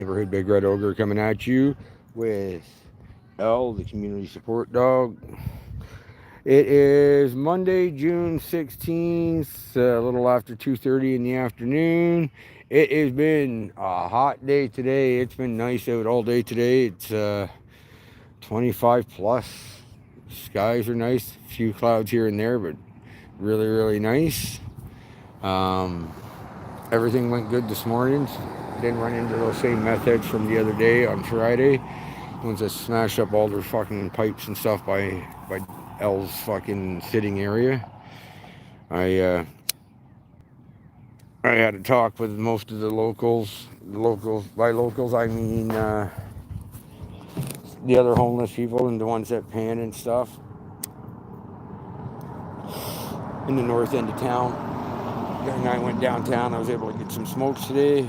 Neighborhood Big Red Ogre coming at you with L, the community support dog. It is Monday, June 16th, a little after 2:30 in the afternoon. It has been a hot day today. It's been nice out all day today. It's 25 plus. Skies are nice. A few clouds here and there, but really, really nice. Um, Everything went good this morning. Didn't run into those same meth heads from the other day on Friday. Ones that smashed up all their fucking pipes and stuff by L's fucking sitting area. I uh, I had a talk with most of the locals. The locals, by locals I mean the other homeless people and the ones that pan and stuff in the north end of town. And I went downtown. I was able to get some smokes today.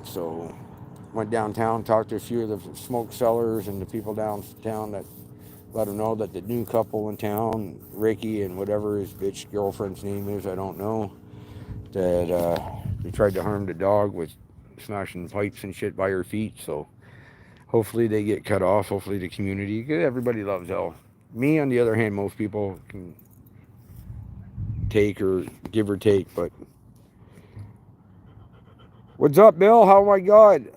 So went downtown, talked to a few of the smoke sellers and the people downtown that let them know that the new couple in town, Ricky and whatever his bitch girlfriend's name is, I don't know, that they tried to harm the dog with smashing pipes and shit by her feet. So hopefully they get cut off. Hopefully the community, 'cause everybody loves Elle. Me, on the other hand, most people can take or give or take, but what's up, Bill? Oh my God.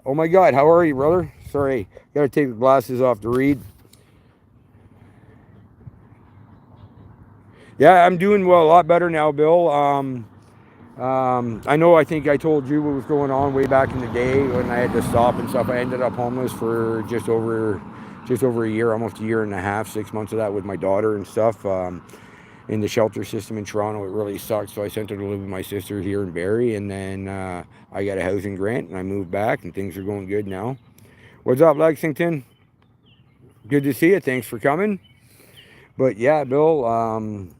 Oh my God, how are you, brother? Sorry, gotta take the glasses off to read. Yeah, I'm doing well, a lot better now, Bill. I know. I think I told you what was going on way back in the day when I had to stop and stuff. I ended up homeless for just over a year, almost a year and a half, 6 months of that with my daughter and stuff. In the shelter system in Toronto, it really sucked. So I sent her to live with my sister here in Barrie, and then I got a housing grant and I moved back, and things are going good now. What's up, Lexington? Good to see you. Thanks for coming. But yeah, Bill, I'm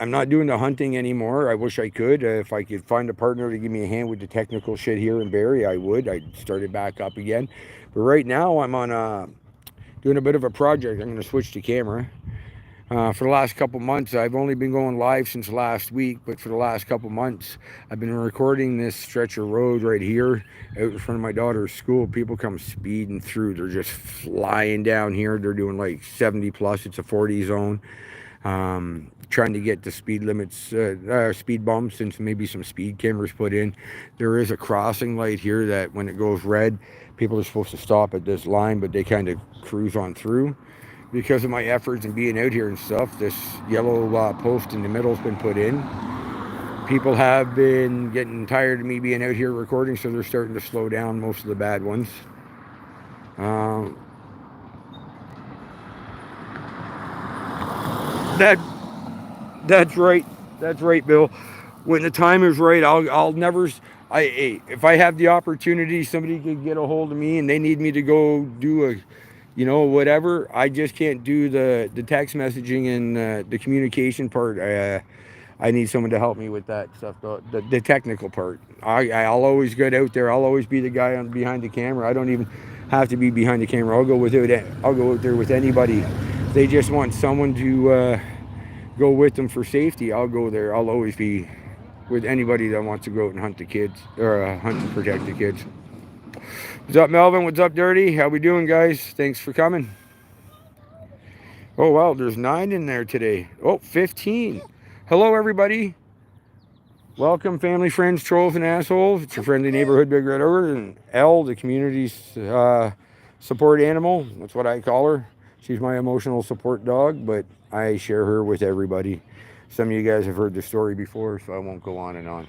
not doing the hunting anymore. I wish I could. If I could find a partner to give me a hand with the technical shit here in Barrie, I would. I'd start it back up again. But right now, I'm on doing a bit of a project. I'm going to switch to camera. For the last couple months, I've only been going live since last week, but for the last couple months, I've been recording this stretch of road right here out in front of my daughter's school. People come speeding through. They're just flying down here. They're doing like 70 plus. It's a 40 zone. Trying to get the speed limits, speed bumps, and maybe some speed cameras put in. There is a crossing light here that when it goes red, people are supposed to stop at this line, but they kind of cruise on through. Because of my efforts and being out here and stuff, this yellow post in the middle has been put in. People have been getting tired of me being out here recording, so they're starting to slow down most of the bad ones. That That's right. That's right, Bill. When the time is right, I'll never. If I have the opportunity, somebody could get a hold of me and they need me to go do a, whatever. I just can't do the text messaging and the communication part. I need someone to help me with that stuff, the technical part. I'll always get out there. I'll always be the guy on behind the camera. I don't even have to be behind the camera. I'll go out there with anybody. They just want someone to go with them for safety. I'll go there. I'll always be with anybody that wants to go out and hunt the kids or hunt and protect the kids. What's up, Melvin? What's up, Dirty? How we doing, guys? Thanks for coming. Oh, wow, there's 9 in there today. Oh, 15. Hello, everybody. Welcome, family, friends, trolls, and assholes. It's your friendly neighborhood Big Red Ogre and Elle, the community's support animal. That's what I call her. She's my emotional support dog, but I share her with everybody. Some of you guys have heard the story before, so I won't go on and on.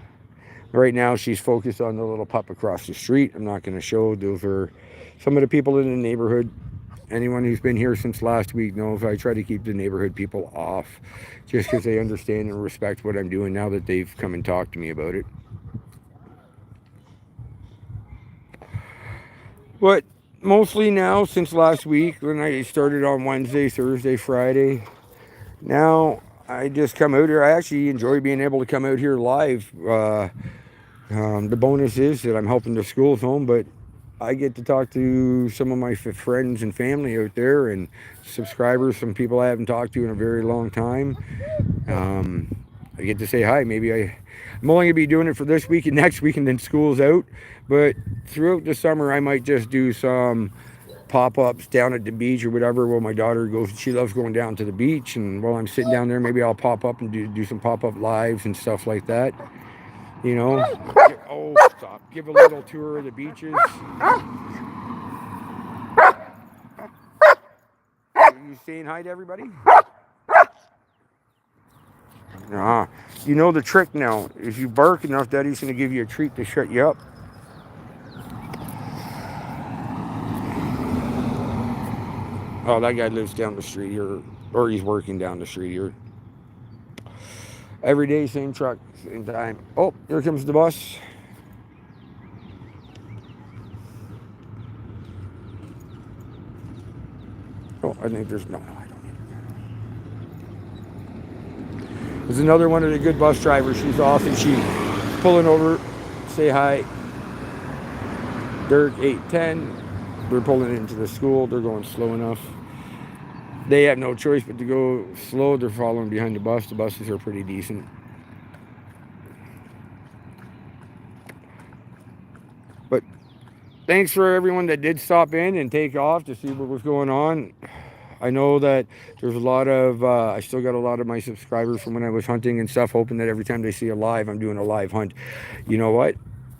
Right now, she's focused on the little pup across the street. I'm not going to show. Those are some of the people in the neighborhood. Anyone who's been here since last week knows I try to keep the neighborhood people off just because they understand and respect what I'm doing now that they've come and talked to me about it. But mostly now, since last week, when I started on Wednesday, Thursday, Friday, now I just come out here. I actually enjoy being able to come out here live. The bonus is that I'm helping the schools home, but I get to talk to some of my friends and family out there and subscribers, some people I haven't talked to in a very long time. I get to say hi. Maybe I'm only gonna be doing it for this week and next week, and then school's out. But throughout the summer, I might just do some pop-ups down at the beach or whatever. Well, my daughter goes, she loves going down to the beach, and while I'm sitting down there, maybe I'll pop up and do some pop-up lives and stuff like that. You know, oh, stop. Give a little tour of the beaches. Are you saying hi to everybody? Ah, you know the trick now. If you bark enough, Daddy's going to give you a treat to shut you up. Oh, that guy lives down the street here, or he's working down the street here. Every day, same truck, same time. Oh, here comes the bus. Oh, I think there's no, I don't need it. There's another one of the good bus drivers. She's awesome. She's pulling over, say hi. They're 8:10. We're pulling into the school. They're going slow enough. They have no choice but to go slow. They're following behind the bus. The buses are pretty decent. But thanks for everyone that did stop in and take off to see what was going on. I know that there's a lot of, I still got a lot of my subscribers from when I was hunting and stuff, hoping that every time they see a live, I'm doing a live hunt. You know what?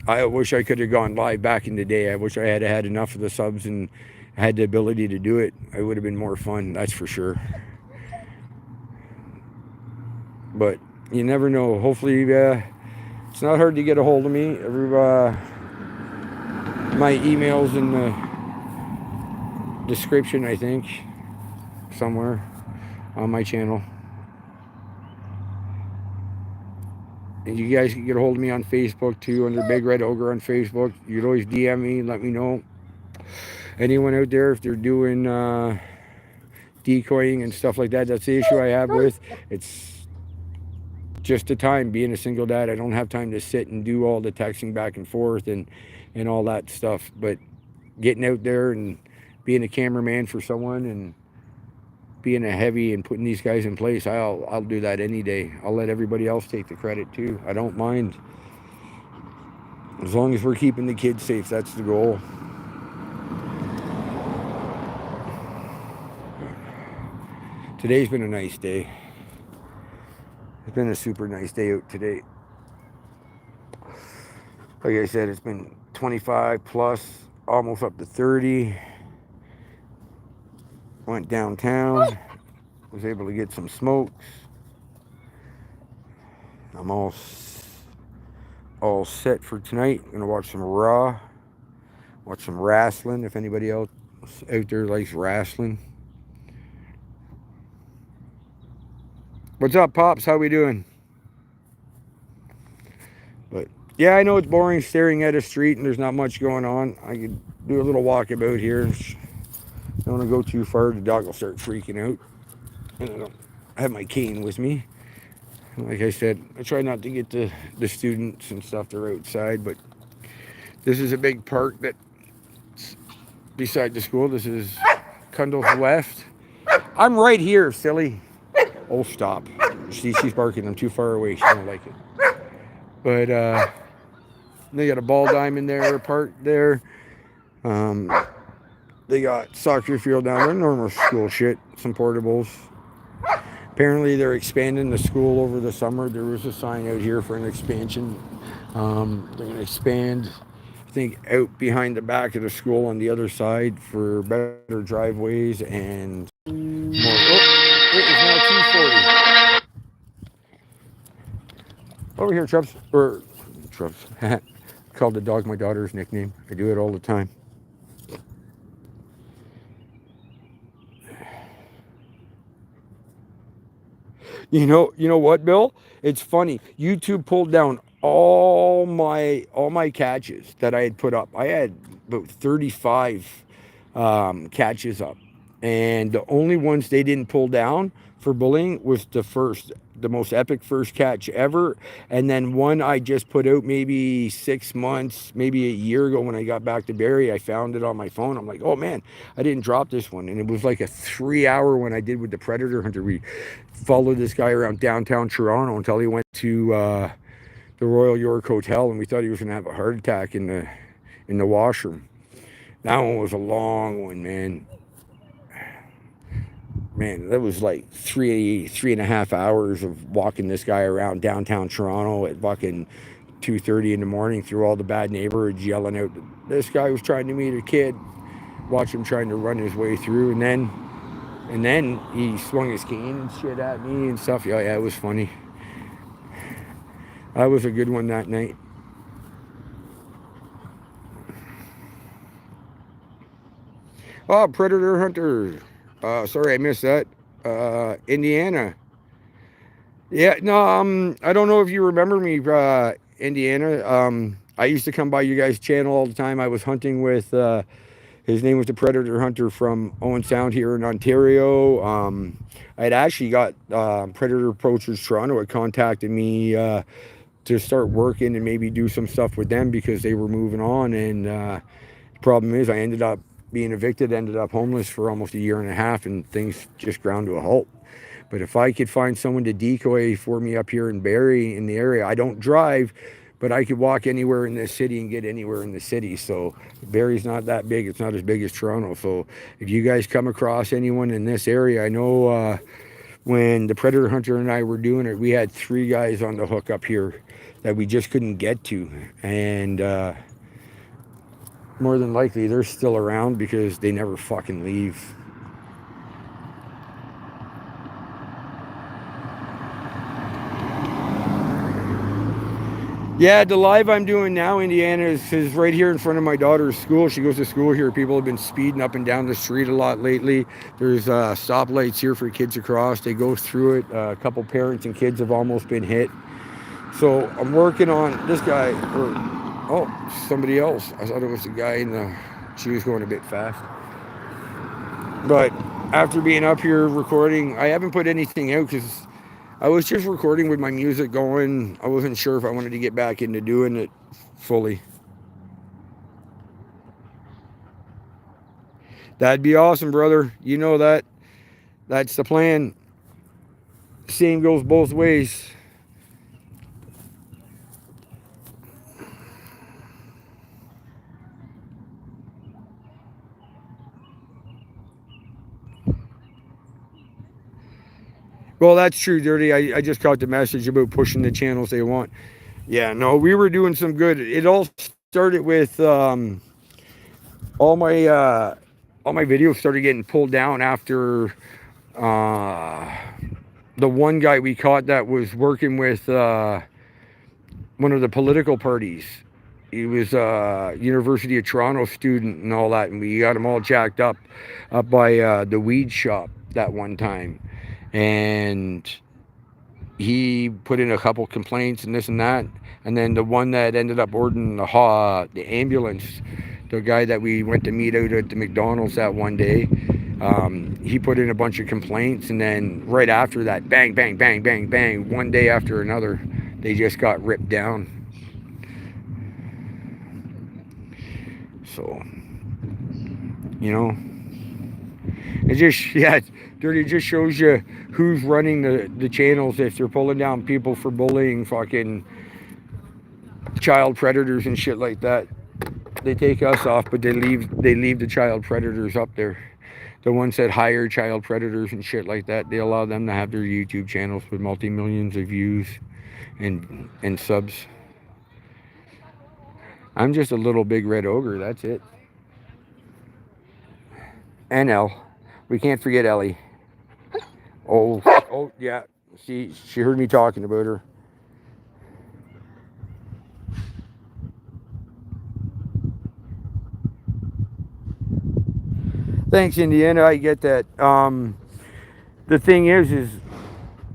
I wish I could have gone live back in the day. I wish I had had enough of the subs and had the ability to do it. It would have been more fun, that's for sure. But you never know. Hopefully, it's not hard to get a hold of me. My email's in the description, I think, somewhere on my channel. And you guys can get a hold of me on Facebook too, under Big Red Ogre on Facebook. You can always DM me and let me know. Anyone out there, if they're doing decoying and stuff like that, that's the issue I have with. It's just the time, being a single dad. I don't have time to sit and do all the texting back and forth and all that stuff. But getting out there and being a cameraman for someone and being a heavy and putting these guys in place, I'll do that any day. I'll let everybody else take the credit too. I don't mind. As long as we're keeping the kids safe, that's the goal. Today's been a nice day. It's been a super nice day out today. Like I said, it's been 25 plus, almost up to 30. Went downtown, was able to get some smokes. I'm all set for tonight. I'm gonna watch some Raw, watch some wrestling if anybody else out there likes wrestling. What's up, Pops? How we doing? But yeah, I know it's boring staring at a street and there's not much going on. I could do a little walkabout here. Don't want to go too far. The dog will start freaking out. And I don't have my cane with me. Like I said, I try not to get the students and stuff. They're outside, but this is a big park that's beside the school. This is Cundle's left. I'm right here, silly. Oh, stop. She's barking. I'm too far away. She don't like it. But they got a ball diamond there, parked there. They got soccer field down there, normal school shit, some portables. Apparently they're expanding the school over the summer. There was a sign out here for an expansion. They're going to expand, I think, out behind the back of the school on the other side for better driveways and more. Oh, it is now 2:40. Over here, Trubs. Or Trubs. Called the dog my daughter's nickname. I do it all the time. You know what, Bill? It's funny. YouTube pulled down all my catches that I had put up. I had about 35 catches up, and the only ones they didn't pull down for bullying was the most epic first catch ever. And then one I just put out maybe 6 months, maybe a year ago when I got back to Barrie. I found it on my phone. I'm like, oh man, I didn't drop this one. And it was like a 3 hour one I did with the Predator Hunter. We followed this guy around downtown Toronto until he went to the Royal York Hotel, and we thought he was going to have a heart attack in the washroom. That one was a long one, man. Man, that was like 3.5 hours of walking this guy around downtown Toronto at fucking 2:30 in the morning through all the bad neighborhoods, yelling out this guy was trying to meet a kid. Watch him trying to run his way through, and then he swung his cane and shit at me and stuff. Yeah, it was funny. That was a good one that night. Oh, Predator Hunter. Sorry, I missed that. Indiana. Yeah, no, I don't know if you remember me, Indiana. I used to come by you guys' channel all the time. I was hunting with, his name was the Predator Hunter from Owen Sound here in Ontario. I'd actually got Predator Approachers Toronto had contacted me to start working and maybe do some stuff with them because they were moving on. And the problem is I ended up being evicted, ended up homeless for almost a year and a half, and things just ground to a halt. But if I could find someone to decoy for me up here in Barrie in the area, I don't drive, but I could walk anywhere in this city and get anywhere in the city. So Barrie's not that big. It's not as big as Toronto. So if you guys come across anyone in this area, I know when the Predator Hunter and I were doing it, we had 3 guys on the hook up here that we just couldn't get to. And more than likely they're still around because they never fucking leave. Yeah, the live I'm doing now, Indiana, is right here in front of my daughter's school. She goes to school here. People have been speeding up and down the street a lot lately. There's stoplights here for kids to cross. They go through it. A couple parents and kids have almost been hit. So I'm working on this guy, somebody else. I thought it was the guy she was going a bit fast. But after being up here recording, I haven't put anything out because I was just recording with my music going. I wasn't sure if I wanted to get back into doing it fully. That'd be awesome, brother. You know that. That's the plan. Same goes both ways. Well, that's true, Dirty. I just caught the message about pushing the channels they want. Yeah, no, we were doing some good. It all started with all my videos started getting pulled down after the one guy we caught that was working with one of the political parties. He was a University of Toronto student and all that, and we got him all jacked up by the weed shop that one time. And he put in a couple complaints and this and that. And then the one that ended up ordering the ambulance, the guy that we went to meet out at the McDonald's that one day, he put in a bunch of complaints. And then right after that, bang, bang, bang, bang, bang, one day after another, they just got ripped down. So, you know, it just, yeah, Dirty, it just shows you who's running the channels. If they're pulling down people for bullying fucking child predators and shit like that, they take us off, but they leave the child predators up there. The ones that hire child predators and shit like that, they allow them to have their YouTube channels with multi-millions of views and subs. I'm just a little big red ogre, that's it. And Elle. We can't forget Ellie. Oh yeah. She heard me talking about her. Thanks, Indiana. I get that. The thing is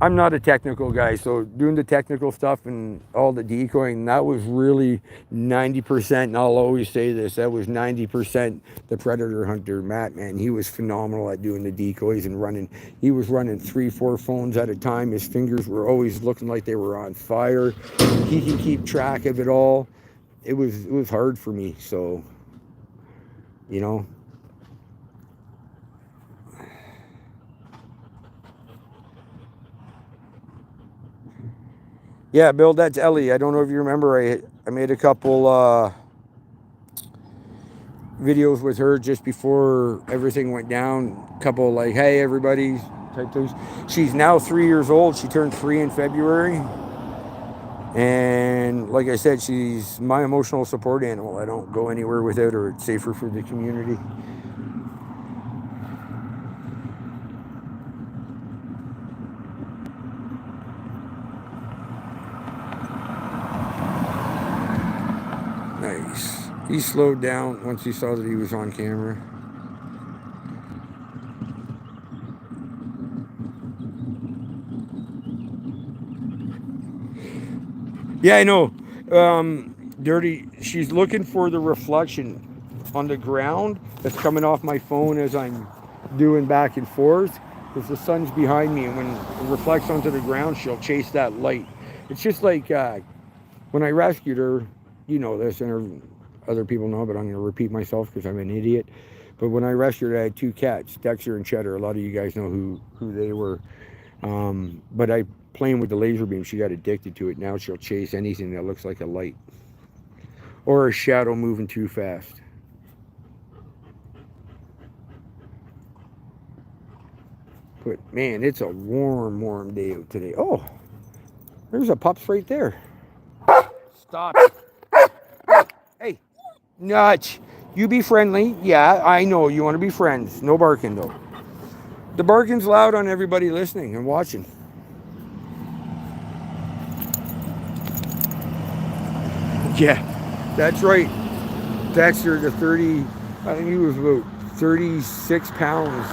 I'm not a technical guy, so doing the technical stuff and all the decoying, that was really 90%, and I'll always say this, that was 90% the predator hunter, Matt, man. He was phenomenal at doing the decoys and running. He was running 3, 4 phones at a time. His fingers were always looking like they were on fire. He can keep track of it all. It was hard for me, so, you know. Yeah, Bill, that's Ellie. I don't know if you remember. I made a couple videos with her just before everything went down. A couple like, hey, everybody type things. She's now 3 years old. She turned 3 in February. And like I said, she's my emotional support animal. I don't go anywhere without her. It's safer for the community. Nice. He slowed down once he saw that he was on camera. Yeah, I know. Dirty. She's looking for the reflection on the ground that's coming off my phone as I'm doing back and forth. Because the sun's behind me, and when it reflects onto the ground, she'll chase that light. It's just like when I rescued her. You know this, and other people know, but I'm going to repeat myself because I'm an idiot. But when I rescued her, I had 2 cats, Dexter and Cheddar. A lot of you guys know who they were. But I playing with the laser beam, she got addicted to it. Now she'll chase anything that looks like a light or a shadow moving too fast. But man, it's a warm day out today. Oh, there's a pups right there. Stop. Hey, nudge. You be friendly. Yeah, I know you want to be friends. No barking though. The barking's loud on everybody listening and watching. Yeah, that's right. Dexter, the 30, I think he was about 36 pounds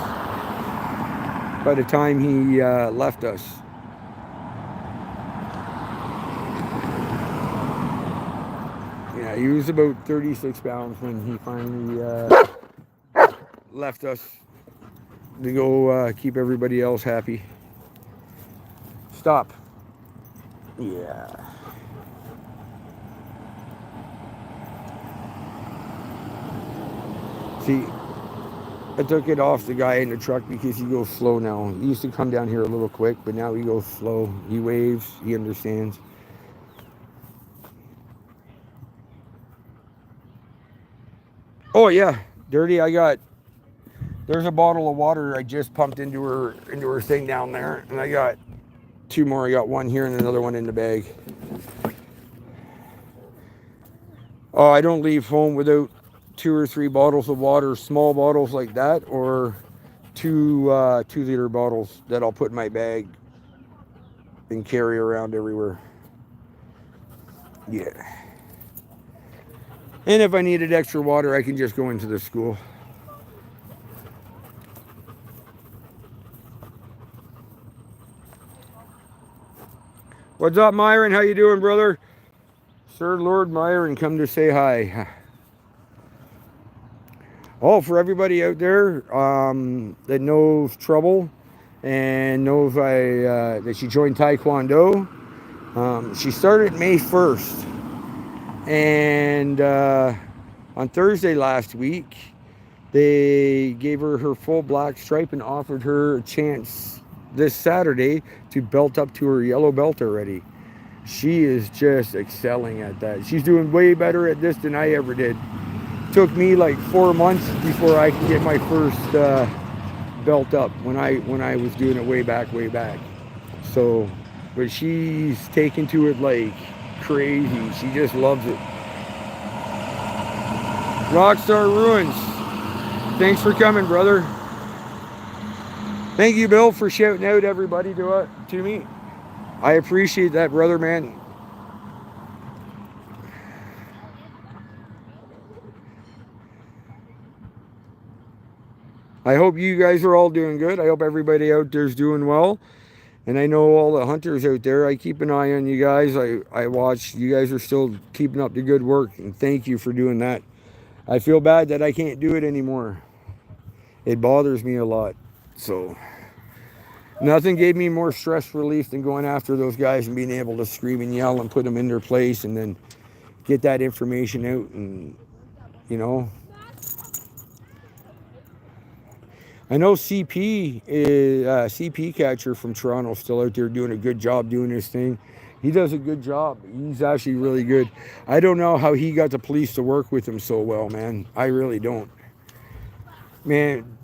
by the time he left us. Yeah, he was about 36 pounds when he finally left us to go keep everybody else happy. Stop. Yeah. See, I took it off the guy in the truck because he goes slow now. He used to come down here a little quick, but now he goes slow. He waves. He understands. Oh yeah, Dirty. There's a bottle of water I just pumped into her thing down there, and I got 2 more. I got 1 here and another one in the bag. Oh, I don't leave home without 2 or 3 bottles of water, small bottles like that, or 2 2-liter bottles that I'll put in my bag and carry around everywhere. Yeah. And if I needed extra water, I can just go into the school. What's up, Myron? How you doing, brother? Sir Lord Myron, come to say hi. Oh, for everybody out there that knows Trouble and knows that she joined Taekwondo, she started May 1st. And on Thursday last week, they gave her her full black stripe and offered her a chance this Saturday to belt up to her yellow belt already. She is just excelling at that. She's doing way better at this than I ever did. Took me like 4 months before I could get my first belt up when I was doing it way back. So, but she's taken to it like crazy. She just loves it. Rockstar Ruins, thanks for coming, brother. Thank you, Bill, for shouting out everybody to me. I appreciate that, brother, man. I hope you guys are all doing good. I hope everybody out there's doing well. And I know all the hunters out there, I keep an eye on you guys. I watch. You guys are still keeping up the good work, and thank you for doing that. I feel bad that I can't do it anymore. It bothers me a lot. So nothing gave me more stress relief than going after those guys and being able to scream and yell and put them in their place and then get that information out. And, you know, I know CP catcher from Toronto still out there doing a good job doing his thing. He does a good job. He's actually really good. I don't know how he got the police to work with him so well, man. I really don't. Man,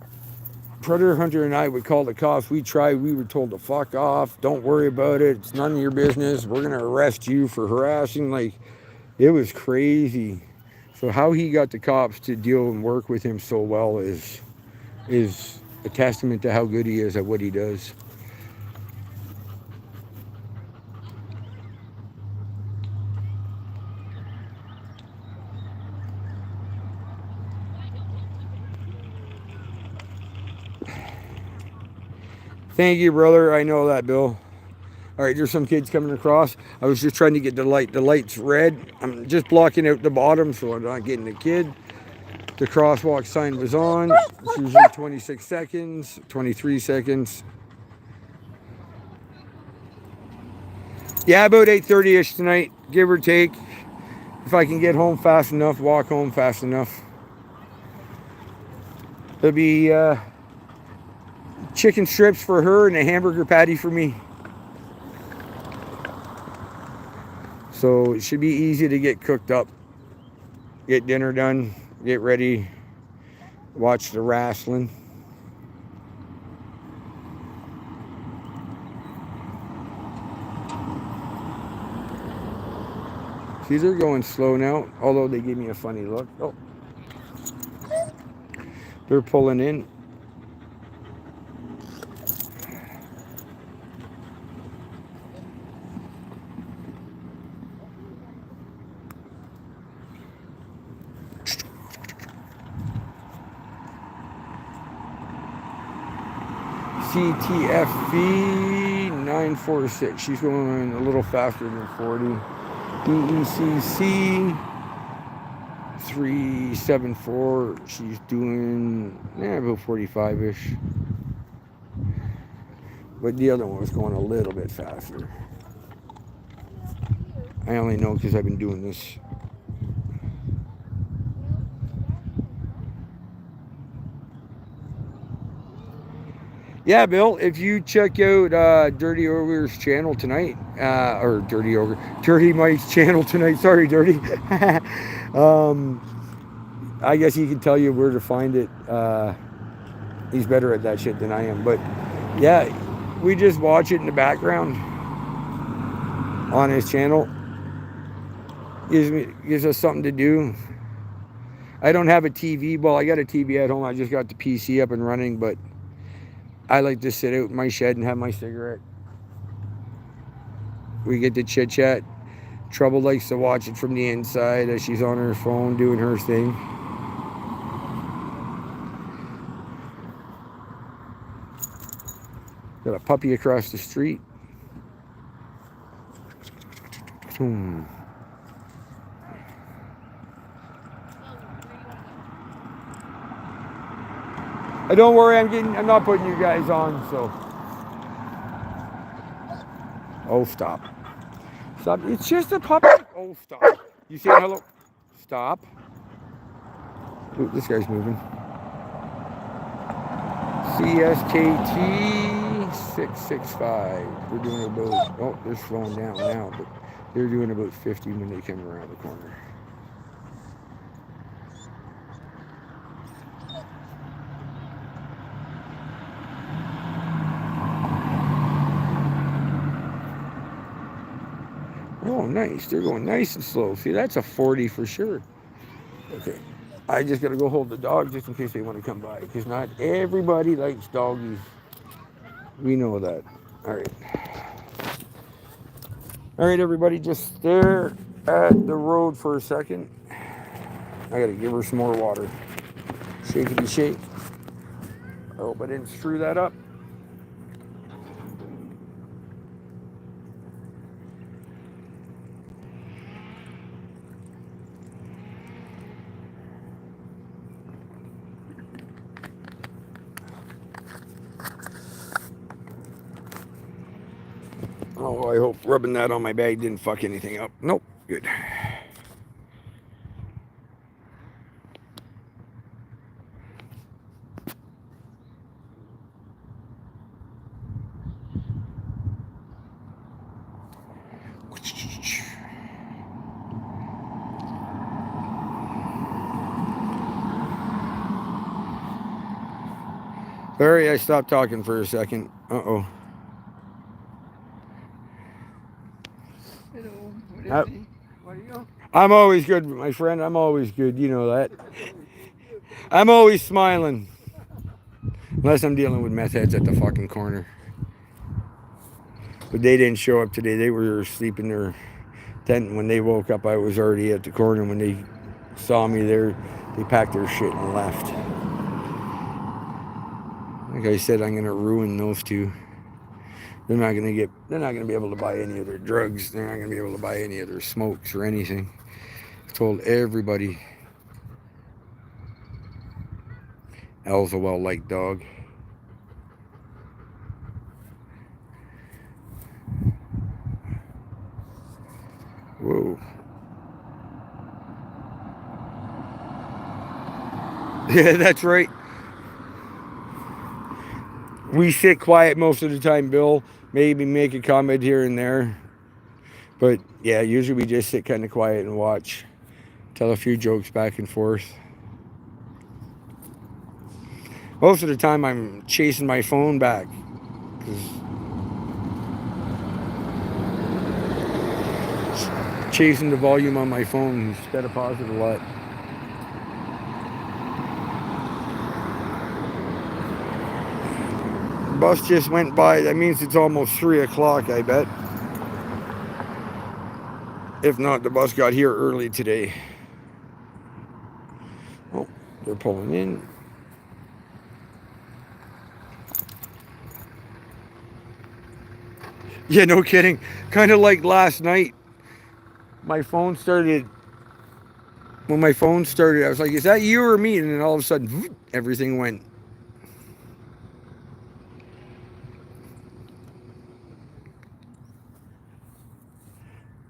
Predator Hunter and I would call the cops. We tried. We were told to fuck off. Don't worry about it. It's none of your business. We're going to arrest you for harassing. Like, it was crazy. So how he got the cops to deal and work with him so well is a testament to how good he is at what he does. Thank you, brother. I know that, Bill. All right, there's some kids coming across. I was just trying to get the light. The light's red. I'm just blocking out the bottom so I'm not getting the kid. The crosswalk sign was on. It's usually 26 seconds, 23 seconds. Yeah, about 8:30-ish tonight, give or take. If I can get home fast enough, walk home fast enough. There'll be chicken strips for her and a hamburger patty for me. So it should be easy to get cooked up. Get dinner done, get ready, watch the wrestling. See, they're going slow now, although they give me a funny look. Oh, they're pulling in. CTFV 946. She's going a little faster than 40. DECC 374. She's doing about 45-ish. But the other one was going a little bit faster. I only know because I've been doing this. Yeah, Bill, if you check out Dirty Ogre's channel tonight, or Dirty Mike's channel tonight, sorry, Dirty. I guess he can tell you where to find it. He's better at that shit than I am. But yeah, we just watch it in the background on his channel. Gives us something to do. I don't have a TV. Well, I got a TV at home. I just got the PC up and running, but I like to sit out in my shed and have my cigarette. We get to chit chat. Trouble likes to watch it from the inside as she's on her phone doing her thing. Got a puppy across the street. Don't worry, I'm not putting you guys on, so. Oh, stop. Stop. It's just a puppy. Oh, stop. You say hello? Stop. Ooh, this guy's moving. CSKT 665. They're doing about, oh, they're slowing down now, but they're doing about 50 when they come around the corner. Oh, nice. They're going nice and slow. See, that's a 40 for sure. Okay. I just got to go hold the dog just in case they want to come by. Because not everybody likes doggies. We know that. All right. All right, everybody. Just stare at the road for a second. I got to give her some more water. Shakety shake. I hope I didn't screw that up. I hope rubbing that on my bag didn't fuck anything up. Nope, good. Sorry, I stopped talking for a second. Hello. What are you? I'm always good, my friend. I'm always good. You know that. I'm always smiling. Unless I'm dealing with meth heads at the fucking corner. But they didn't show up today. They were asleep in their tent. When they woke up, I was already at the corner. When they saw me there, they packed their shit and left. Like I said, I'm gonna ruin those two. They're not gonna be able to buy any of their drugs. They're not gonna be able to buy any of their smokes or anything. I told everybody Al's a well-liked dog. Whoa. Yeah, that's right. We sit quiet most of the time, Bill. Maybe make a comment here and there. But yeah, usually we just sit kind of quiet and watch. Tell a few jokes back and forth. Most of the time I'm chasing my phone back. Chasing the volume on my phone. It's got to pause it a lot. Bus just went by. That means it's almost 3 o'clock, I bet. If not, the bus got here early today. Oh, they're pulling in. Yeah, no kidding. Kind of like last night. My phone started. When my phone started, I was like, is that you or me? And then all of a sudden, everything went.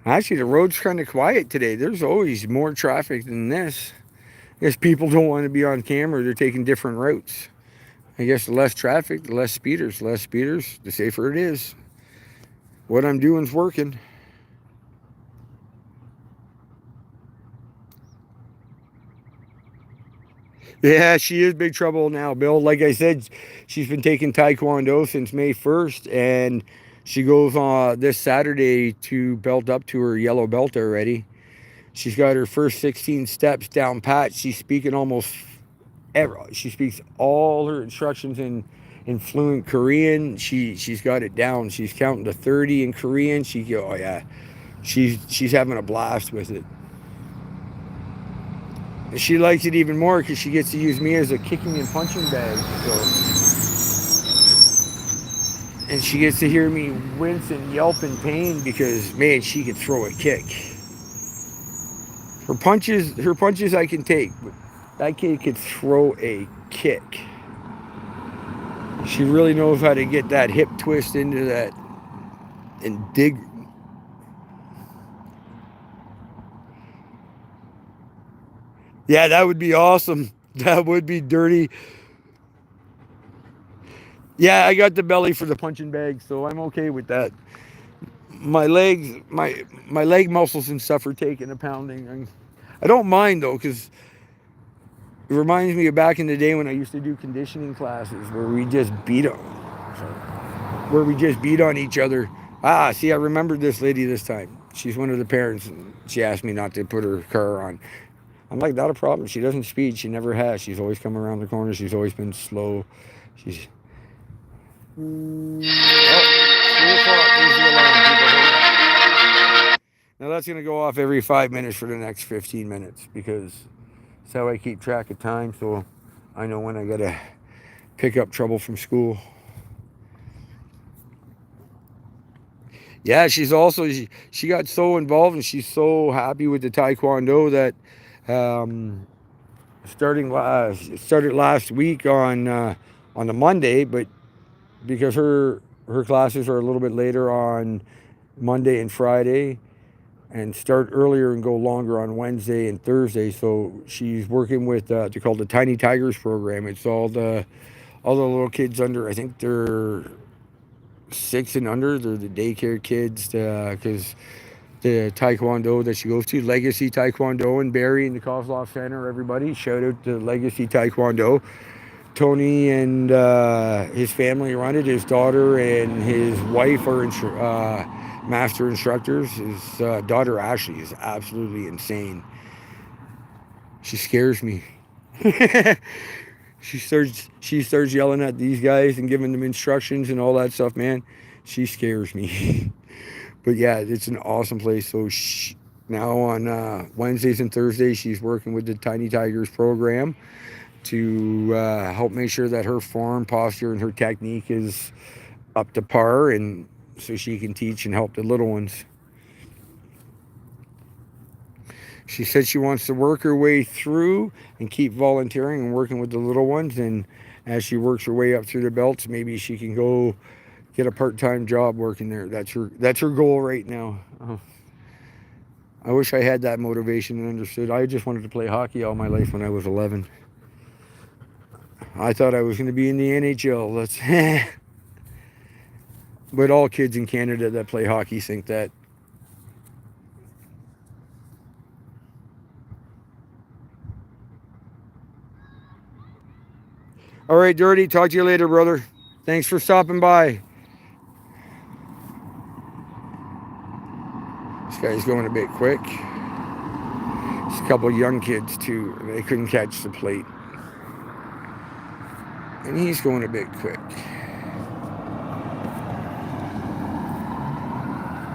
Actually, the road's kind of quiet today. There's always more traffic than this. I guess people don't want to be on camera. They're taking different routes. I guess the less traffic, the less speeders. The less speeders, the safer it is. What I'm doing's working. Yeah, she is big trouble now, Bill. Like I said, she's been taking Taekwondo since May 1st, and she goes on this Saturday to belt up to her yellow belt already. She's got her first 16 steps down pat. She's speaking almost she speaks all her instructions in fluent Korean. She's got it down. She's counting to 30 in Korean. Oh yeah, she's having a blast with it. And she likes it even more because she gets to use me as a kicking and punching bag. And she gets to hear me wince and yelp in pain because, man, she can throw a kick. Her punches I can take, but that kid could throw a kick. She really knows how to get that hip twist into that and dig. Yeah, that would be awesome. That would be dirty. Yeah, I got the belly for the punching bag, so I'm okay with that. My legs, my leg muscles and stuff are taking a pounding. I don't mind though, because it reminds me of back in the day when I used to do conditioning classes where we just beat on each other. See, I remembered this lady this time. She's one of the parents, and she asked me not to put her car on. I'm like, not a problem. She doesn't speed. She never has. She's always come around the corner. She's always been slow. She's... Oh, 3 o'clock. There's the alarm. Now that's going to go off every 5 minutes for the next 15 minutes because that's how I keep track of time, so I know when I got to pick up trouble from school. Yeah, she's also, she got so involved and she's so happy with the Taekwondo that started last week on a Monday, but because her classes are a little bit later on Monday and Friday, and start earlier and go longer on Wednesday and Thursday. So she's working with they're called the Tiny Tigers program. It's all the little kids under, I think they're 6 and under. They're the daycare kids because the Taekwondo that she goes to, Legacy Taekwondo in Barrie in the Kozloff Center. Everybody, shout out to Legacy Taekwondo. Tony and his family run it. His daughter and his wife are master instructors. His daughter Ashley is absolutely insane. She scares me. She starts yelling at these guys and giving them instructions and all that stuff. Man, she scares me. But yeah, it's an awesome place. So now on Wednesdays and Thursdays, she's working with the Tiny Tigers program to help make sure that her form, posture, and her technique is up to par, and so she can teach and help the little ones. She said she wants to work her way through and keep volunteering and working with the little ones. And as she works her way up through the belts, maybe she can go get a part-time job working there. That's her goal right now. I wish I had that motivation and understood. I just wanted to play hockey all my life when I was 11. I thought I was going to be in the NHL. But all kids in Canada that play hockey think that. All right, Dirty. Talk to you later, brother. Thanks for stopping by. This guy's going a bit quick. There's a couple of young kids, too. They couldn't catch the plate. And he's going a bit quick.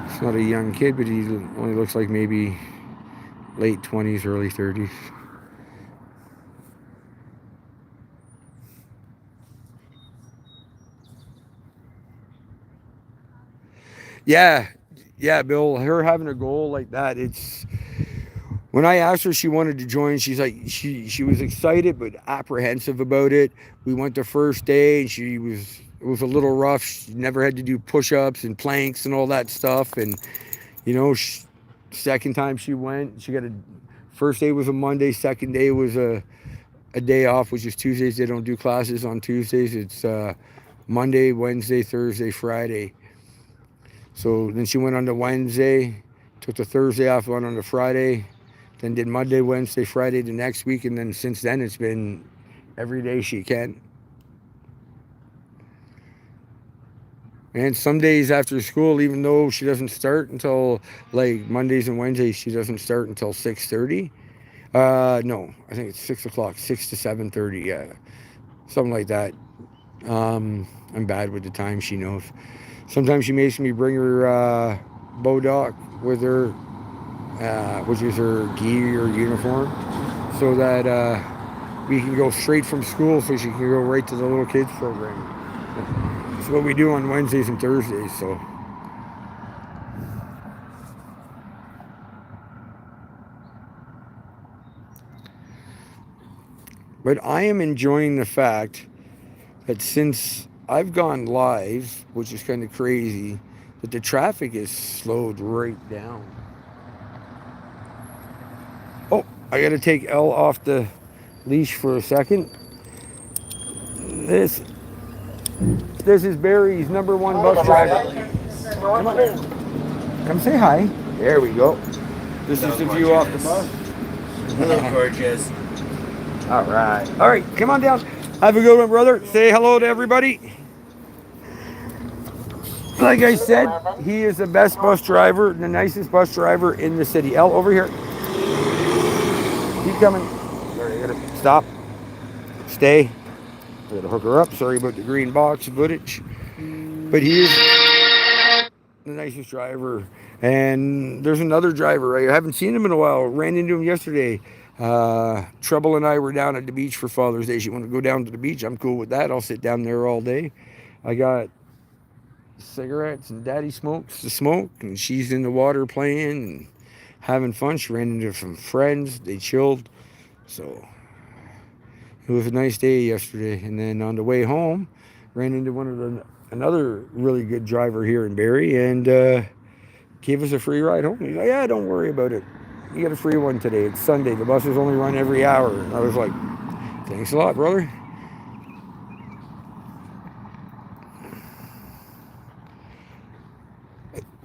He's not a young kid, but he only looks like maybe late 20s, early 30s. Yeah, Bill. Her having a goal like that, it's when I asked her she wanted to join, she's like she was excited but apprehensive about it. We went the first day and it was a little rough. She never had to do push-ups and planks and all that stuff. And second time she went, first day was a Monday, second day was a day off, which is Tuesdays. They don't do classes on Tuesdays. It's Monday, Wednesday, Thursday, Friday. So then she went on to Wednesday, took the Thursday off, went on to Friday, then did Monday, Wednesday, Friday the next week, and then since then it's been every day she can. And some days after school, even though she doesn't start until like Mondays and Wednesdays, she doesn't start until 6:30. No, I think it's 6 o'clock, 6 to 7:30, yeah, something like that. I'm bad with the time, she knows. Sometimes she makes me bring her Bodoc with her, which is her gear or uniform, so that we can go straight from school so she can go right to the little kids program. That's what we do on Wednesdays and Thursdays. So. But I am enjoying the fact that since I've gone live, which is kind of crazy, that the traffic is slowed right down. Oh, I got to take Elle off the leash for a second. This is Barry's #1 bus driver. Come on. Come say hi. There we go. This is the view off the bus. Hello, gorgeous. All right, come on down. Have a good one, brother. Say hello to everybody. Like I said, he is the best bus driver, the nicest bus driver in the city. Elle, over here. Keep coming. Sorry, I gotta stop. Stay. I gotta hook her up. Sorry about the green box footage. But he is the nicest driver. And there's another driver. I haven't seen him in a while. Ran into him yesterday. Trouble and I were down at the beach for Father's Day. She wanted to go down to the beach. I'm cool with that. I'll sit down there all day. I got cigarettes and daddy smokes to smoke, and she's in the water playing and having fun. She ran into some friends. They chilled. So it was a nice day yesterday. And then on the way home, ran into another really good driver here in Barrie, and gave us a free ride home. He's like, yeah, don't worry about it. You get a free one today. It's Sunday. The buses only run every hour. And I was like, thanks a lot, brother.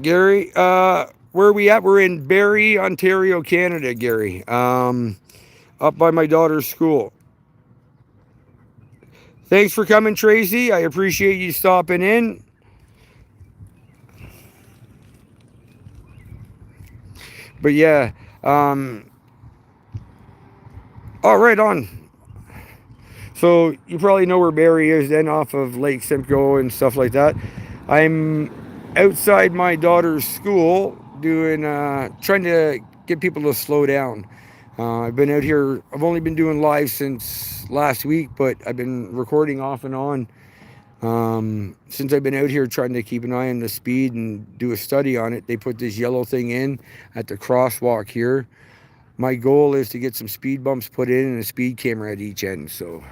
Gary, where are we at? We're in Barrie, Ontario, Canada, Gary. Up by my daughter's school. Thanks for coming, Tracy. I appreciate you stopping in. But yeah, oh, right on. So you probably know where Barrie is then, off of Lake Simcoe and stuff like that. I'm outside my daughter's school doing, trying to get people to slow down. I've been out here, I've only been doing live since last week, but I've been recording off and on since I've been out here trying to keep an eye on the speed and do a study on it. They put this yellow thing in at the crosswalk here. My goal is to get some speed bumps put in and a speed camera at each end. So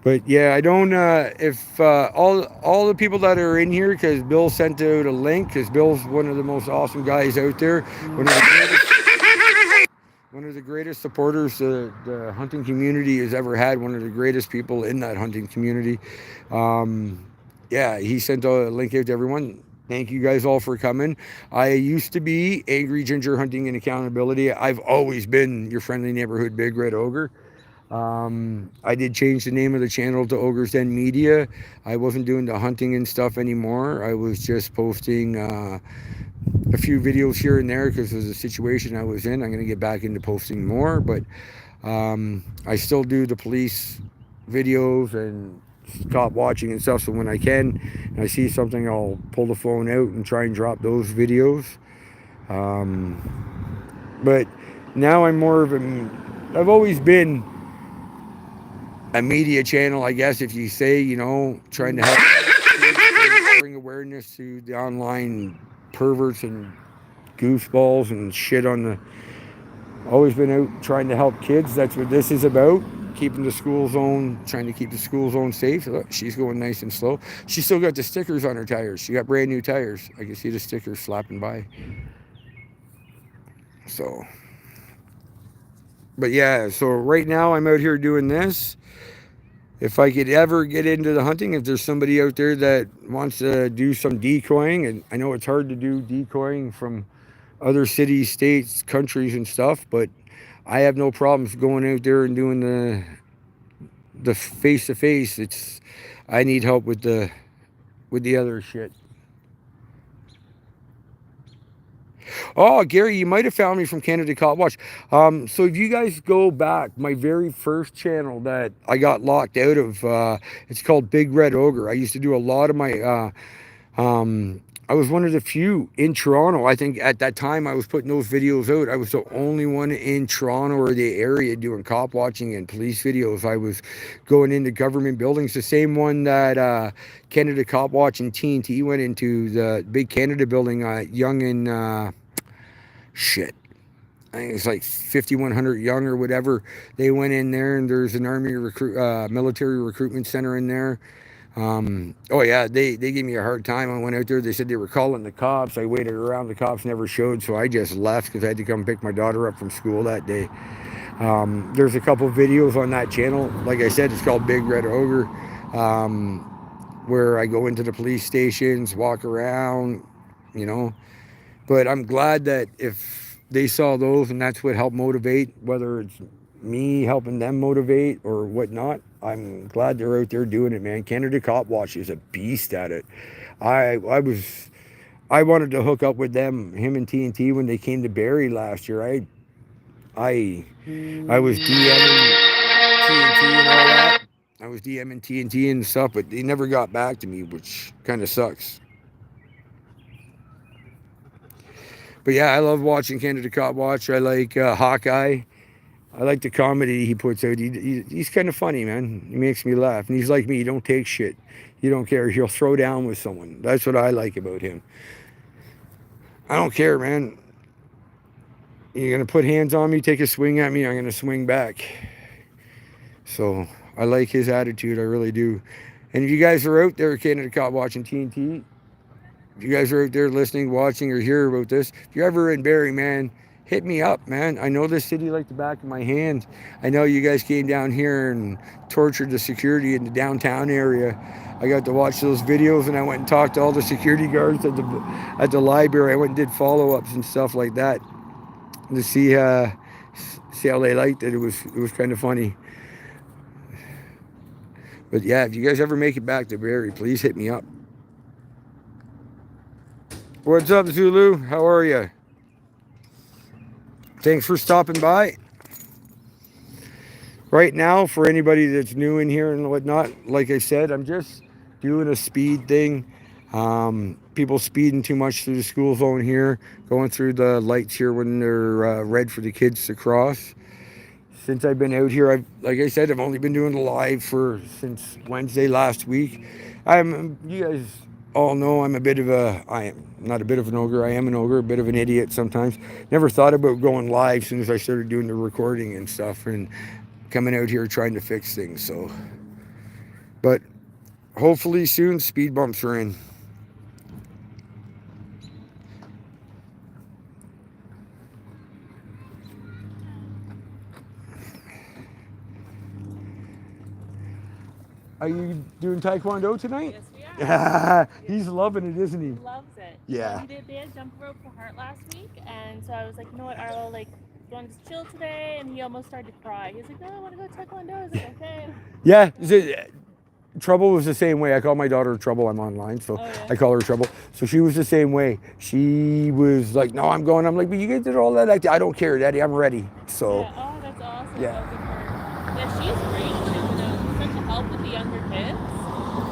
but yeah, I don't. If all the people that are in here, because Bill sent out a link, because Bill's one of the most awesome guys out there. One of the greatest supporters the hunting community has ever had. One of the greatest people in that hunting community. Yeah, he sent a link out to everyone. Thank you guys all for coming. I used to be Angry Ginger Hunting and Accountability. I've always been your friendly neighborhood Big Red Ogre. I did change the name of the channel to OGRE'S Media. I wasn't doing the hunting and stuff anymore. I was just posting a few videos here and there because of the situation I was in. I'm going to get back into posting more, but I still do the police videos and stop watching and stuff. So when I can, and I see something, I'll pull the phone out and try and drop those videos. But now I'm more of I've always been a media channel, I guess, if you say, trying to help bring awareness to the online perverts and goofballs and shit on the. Always been out trying to help kids. That's what this is about. Keeping the school zone, trying to keep the school zone safe. Look, she's going nice and slow. She still got the stickers on her tires. She got brand new tires. I can see the stickers slapping by. So, but yeah, so right now I'm out here doing this. If I could ever get into the hunting, if there's somebody out there that wants to do some decoying, and I know it's hard to do decoying from other cities, states, countries and stuff, but I have no problems going out there and doing the face to face. I need help with the other shit. Oh, Gary, you might have found me from Canada Cop Watch. So if you guys go back, my very first channel that I got locked out of, it's called Big Red Ogre. I used to do a lot of my, I was one of the few in Toronto. I think at that time I was putting those videos out. I was the only one in Toronto or the area doing cop watching and police videos. I was going into government buildings, the same one that Canada Cop Watch and TNT went into, the big Canada building, Young and shit. I think it's like 5100 Young or whatever. They went in there, and there's an military recruitment center in there. Oh yeah, they gave me a hard time. I went out there. They said they were calling the cops. I waited around. The cops never showed, so I just left because I had to come pick my daughter up from school that day. There's a couple videos on that channel. Like I said, it's called Big Red Ogre, where I go into the police stations, walk around, But I'm glad that if they saw those and that's what helped motivate, whether it's me helping them motivate or whatnot, I'm glad they're out there doing it, man. Canada Cop Watch is a beast at it. I wanted to hook up with him and TNT when they came to Barrie last year. I was DMing TNT and all that. I was DMing TNT and stuff, but they never got back to me, which kind of sucks. But yeah, I love watching Canada Cop Watch. I like Hawkeye. I like the comedy he puts out. He's kind of funny, man. He makes me laugh. And he's like me. He don't take shit. He don't care. He'll throw down with someone. That's what I like about him. I don't care, man. You're going to put hands on me, take a swing at me, I'm going to swing back. So I like his attitude. I really do. And if you guys are out there, Canada Cop watching TNT, if you guys are out there listening, watching, or hear about this, if you're ever in Barrie, man, hit me up, man. I know this city like the back of my hand. I know you guys came down here and tortured the security in the downtown area. I got to watch those videos, and I went and talked to all the security guards at the library. I went and did follow-ups and stuff like that to see how they liked it. It was kind of funny. But yeah, if you guys ever make it back to Barrie, please hit me up. What's up, Zulu? How are you? Thanks for stopping by. Right now, for anybody that's new in here and whatnot, like I said, I'm just doing a speed thing. People speeding too much through the school zone here, going through the lights here when they're red for the kids to cross. Since I've been out here, like I said, I've only been doing the live since Wednesday last week. You guys all know I'm not a bit of an ogre. I am an ogre, a bit of an idiot sometimes. Never thought about going live as soon as I started doing the recording and stuff and coming out here trying to fix things. So, but hopefully soon speed bumps are in. Are you doing Taekwondo tonight? Yes, we are. He's loving it, isn't he? Loves it. Yeah. So they had jump rope for Heart last week, and so I was like, you know what, Arlo, like, do you want to just chill today? And he almost started to cry. He's like, no, I want to go Taekwondo. I was like, okay. Yeah. Trouble was the same way. I call my daughter Trouble. I'm online, so yeah. I call her Trouble. So she was the same way. She was like, no, I'm going. I'm like, but you guys did all that. I don't care, Daddy. I'm ready. So. Yeah. Oh, that's awesome. Yeah. Oh, good for her. Yeah, she's great. She's such a help with the younger kids.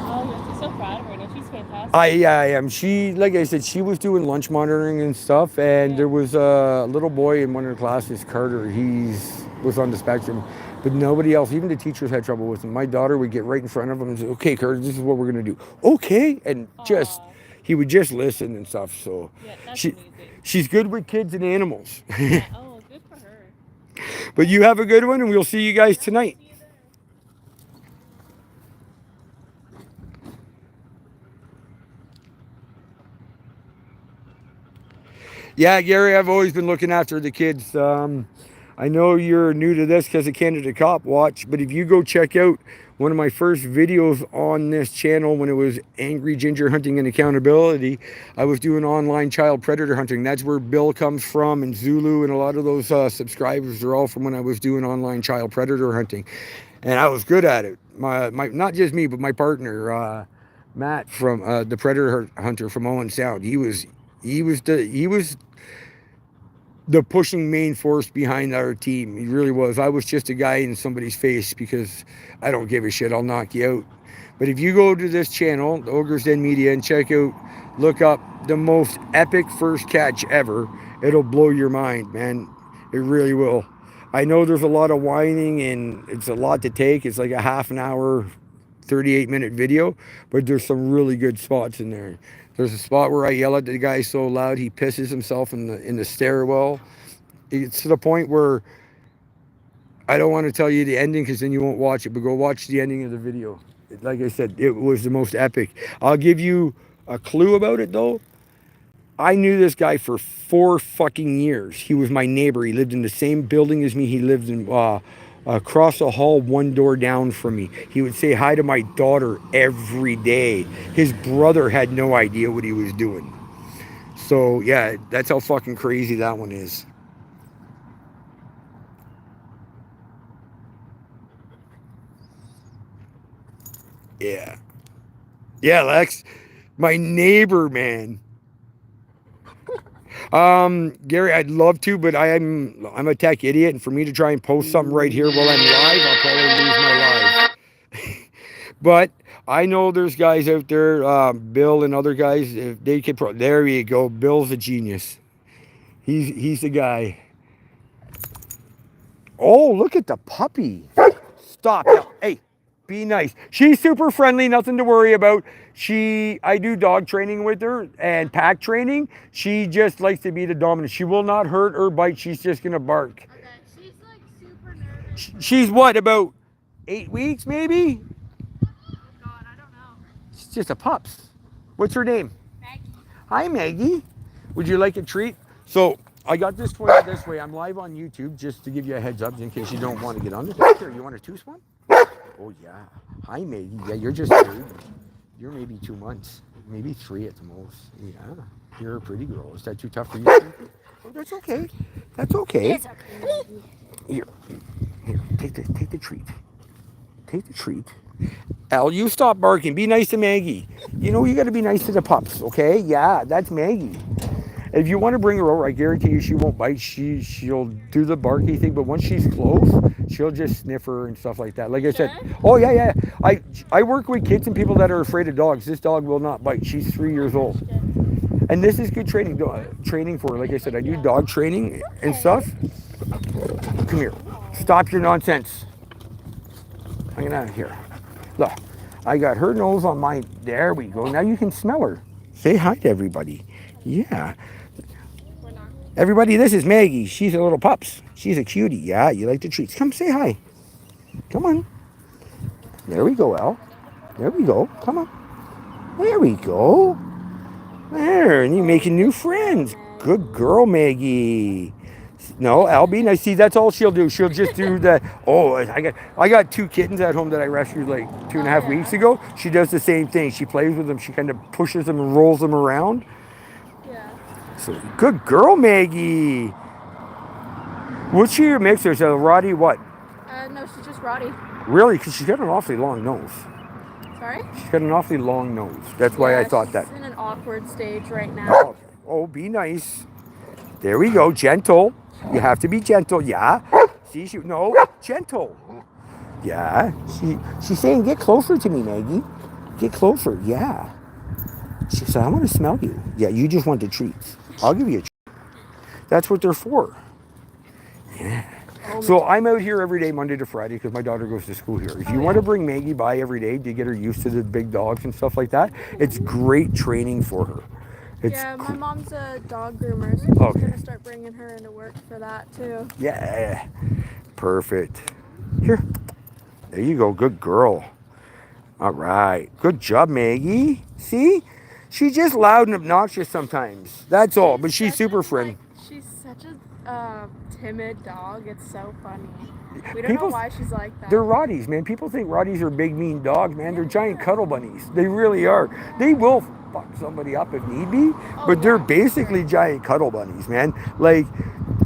Oh, she's so proud of her. No, she's fantastic. I am. She, like I said, she was doing lunch monitoring and stuff, and there was a little boy in one of the classes, Carter. Was on the spectrum, but nobody else, even the teachers, had trouble with him. My daughter would get right in front of him and say, "Okay, Carter, this is what we're gonna do." Okay, and he would just listen and stuff. So yeah, that's amazing. She's good with kids and animals. Yeah. Oh, good for her. But you have a good one, and we'll see you guys tonight. Yeah, Gary, I've always been looking after the kids. I know you're new to this because of Canada Cop Watch, but if you go check out one of my first videos on this channel when it was Angry Ginger Hunting and Accountability, I was doing online child predator hunting. That's where Bill comes from, and Zulu, and a lot of those subscribers are all from when I was doing online child predator hunting. And I was good at it. My not just me, but my partner, Matt, from the Predator Hunter from Owen Sound. He was the pushing main force behind our team. He really was. I was just a guy in somebody's face because I don't give a shit. I'll knock you out. But if you go to this channel, the OGRE'S Media, and look up the most epic first catch ever, it'll blow your mind, man. It really will. I know there's a lot of whining and it's a lot to take. It's like a half an hour, 38-minute video, but there's some really good spots in there. There's a spot where I yell at the guy so loud he pisses himself in the stairwell. It's to the point where I don't want to tell you the ending because then you won't watch it, but go watch the ending of the video. Like I said, it was the most epic. I'll give you a clue about it though. I knew this guy for 4 fucking years. He was my neighbor. He lived in the same building as me. He lived in across the hall, 1 door down from me. He would say hi to my daughter every day. His brother had no idea what he was doing. So yeah, that's how fucking crazy that one is. Yeah. Yeah, Lex. My neighbor, man. Gary, I'd love to, but I'm a tech idiot, and for me to try and post something right here while I'm live, I'll probably lose my life. But I know there's guys out there, Bill and other guys, if they could there you go. Bill's a genius. He's the guy. Oh, look at the puppy. Stop. Hey, be nice. She's super friendly, nothing to worry about. I do dog training with her and pack training. She just likes to be the dominant. She will not hurt or bite. She's just going to bark. Okay, she's like super nervous. She's what, about 8 weeks maybe. God, I don't know. It's just a pups. What's her name? Maggie. Hi, Maggie. Would you like a treat? So I got this for you this way. I'm live on YouTube just to give you a heads up in case you don't want to get on there. Here, you want a tooth one? Oh, yeah. Hi, Maggie. Yeah, you're just baby. You're maybe 2 months, maybe 3 at the most. Yeah, you're a pretty girl. Is that too tough for you? Oh, that's okay. That's okay. It's okay. Here, here, take the treat. Take the treat. Al, you stop barking. Be nice to Maggie. You know, you got to be nice to the pups, okay? Yeah, that's Maggie. If you want to bring her over, I guarantee you she won't bite. She'll do the barky thing, but once she's close, she'll just sniff her and stuff like that. Like I said, oh yeah. I work with kids and people that are afraid of dogs. This dog will not bite. She's 3 years old, and this is good training for her. Like I said, I do dog training and stuff. Come here. Stop your nonsense. I'm gonna here. Look, I got her nose on mine. There we go. Now you can smell her. Say hi to everybody. Yeah. Everybody, this is Maggie. She's a little pups. She's a cutie. Yeah, you like the treats. Come say hi. Come on. There we go, Al. There we go. Come on. There we go. There, and you're making new friends. Good girl, Maggie. No, Albie. I see. That's all she'll do. She'll just do that. Oh, I got 2 kittens at home that I rescued like 2.5 weeks ago. She does the same thing. She plays with them. She kind of pushes them and rolls them around. Yeah. So good girl, Maggie. What's she your mixer? Is it a Roddy what? No, she's just Roddy. Really? Because she's got an awfully long nose. Sorry? She's got an awfully long nose. That's why I thought that. She's in an awkward stage right now. Oh, be nice. There we go. Gentle. You have to be gentle. Yeah. See, gentle. Yeah. She's saying, get closer to me, Maggie. Get closer. Yeah. She said, I want to smell you. Yeah, you just want the treats. I'll give you a treat. That's what they're for. Yeah. So I'm out here every day, Monday to Friday, because my daughter goes to school here. If you want to bring Maggie by every day to get her used to the big dogs and stuff like that, it's great training for her. My mom's a dog groomer, so she's going to start bringing her into work for that, too. Yeah. Perfect. Here. There you go. Good girl. All right. Good job, Maggie. See? She's just loud and obnoxious sometimes. That's all. But she's super friendly. She's such a timid dog. It's so funny. We don't know why she's like that. They're Rotties, man. People think Rotties are big, mean dogs, man. They're giant cuddle bunnies. They really are. They will fuck somebody up if need be, but they're basically giant cuddle bunnies, man. Like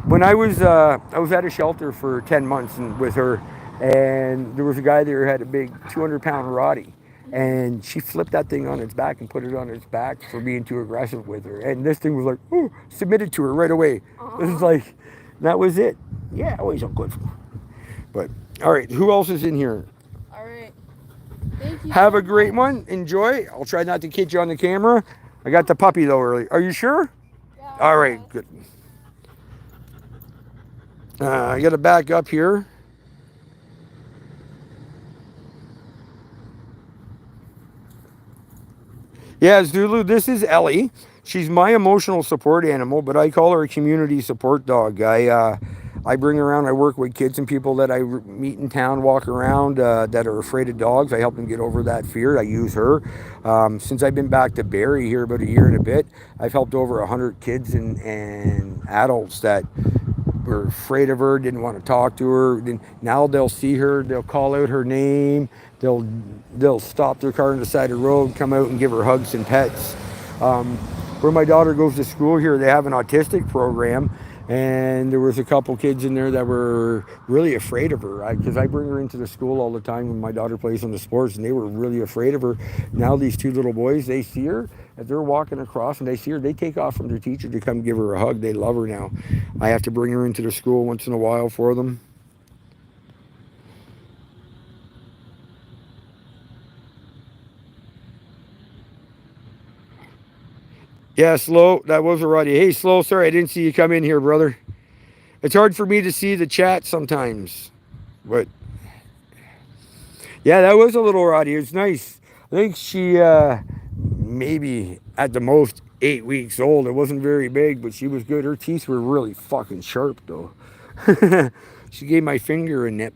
when I was at a shelter for 10 months and with her, and there was a guy there who had a big 200-pound Rottie, and she flipped that thing on its back and put it on its back for being too aggressive with her. And this thing was like, oh, submitted to her right away. It was like, that was it. Yeah, always I'm good for her. But all right, who else is in here? All right. Thank you. Have a great one. Enjoy. I'll try not to kid you on the camera. I got the puppy though early. Are you sure? Yeah. All right, good. I got to back up here. Yeah, Zulu, this is Ellie. She's my emotional support animal, but I call her a community support dog. I bring her around. I work with kids and people that I meet in town, walk around that are afraid of dogs. I help them get over that fear. I use her. Since I've been back to Barrie here about a year and a bit, I've helped over 100 kids and adults that were afraid of her, didn't want to talk to her. Now they'll see her, they'll call out her name, they'll stop their car on the side of the road, come out and give her hugs and pets. Where my daughter goes to school here, they have an autistic program, and there was a couple kids in there that were really afraid of her because I bring her into the school all the time when my daughter plays on the sports, and they were really afraid of her. Now these 2 little boys, they see her, if they're walking across and they see her, they take off from their teacher to come give her a hug. They love her now. I have to bring her into the school once in a while for them. Yeah, Slow, that was a Roddy. Hey, Slow, sorry I didn't see you come in here, brother. It's hard for me to see the chat sometimes. But, yeah, that was a little Roddy. It's nice. I think she maybe at the most 8 weeks old. It wasn't very big, but she was good. Her teeth were really fucking sharp, though. She gave my finger a nip.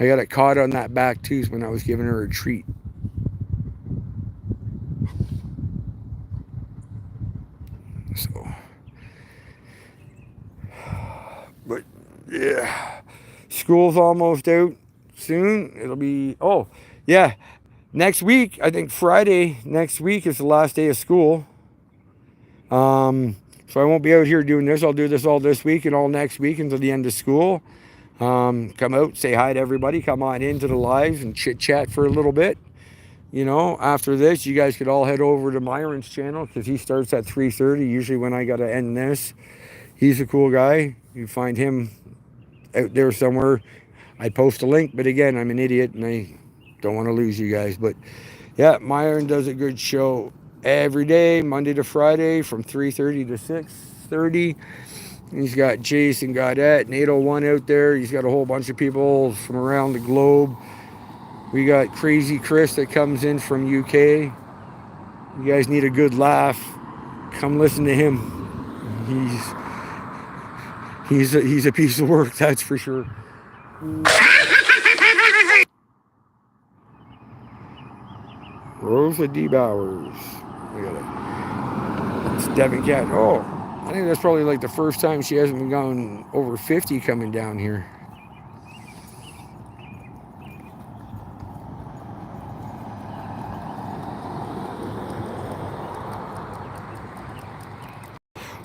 I got it caught on that back tooth when I was giving her a treat. So, but yeah, school's almost out soon. It'll be, oh, yeah, next week, I think Friday next week is the last day of school. So I won't be out here doing this. I'll do this all this week and all next week until the end of school. Come out, say hi to everybody, come on into the lives and chit chat for a little bit. You know, after this, you guys could all head over to Myron's channel because he starts at 3:30, usually when I got to end this. He's a cool guy. You find him out there somewhere. I'd post a link, but again, I'm an idiot and I don't want to lose you guys. But yeah, Myron does a good show every day, Monday to Friday from 3:30 to 6:30. He's got Jason Goddett and 801 out there. He's got a whole bunch of people from around the globe. We got Crazy Chris that comes in from UK. You guys need a good laugh, come listen to him. He's a piece of work, that's for sure. Rosa D. Bowers. Look at it. It's Devin Cat. Oh, I think that's probably like the first time she hasn't been gone over 50 coming down here.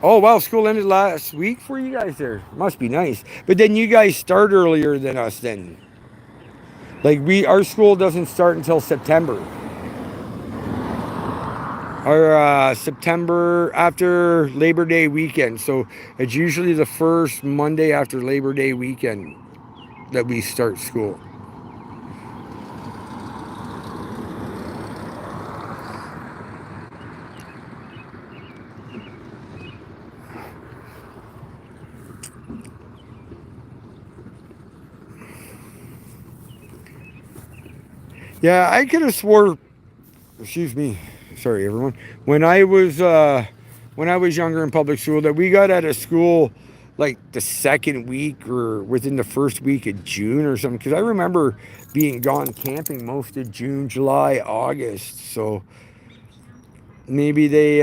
Oh, wow, school ended last week for you guys there. Must be nice. But then you guys start earlier than us then. Like our school doesn't start until September. Our September after Labor Day weekend. So it's usually the first Monday after Labor Day weekend that we start school. Yeah, I could have swore, excuse me, sorry everyone, when I was younger in public school that we got out of school like the second week or within the first week of June or something, because I remember being gone camping most of June, July, August. So maybe they